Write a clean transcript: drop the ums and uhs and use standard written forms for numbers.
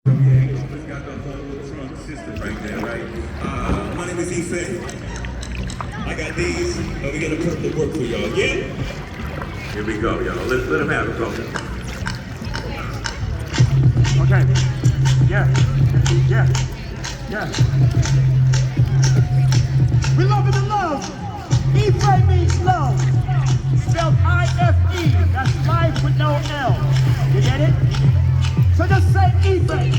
So yeah, you always got the whole trunk system right there, right? My name is Ife. I got these, and we're gonna put them to work for y'all, yeah? Here we go, y'all. Let them have it, brother. Okay. Yeah. We love it in love. Ife means love. Spelled I-F-E. That's life with no L. You get it? So just say Ife.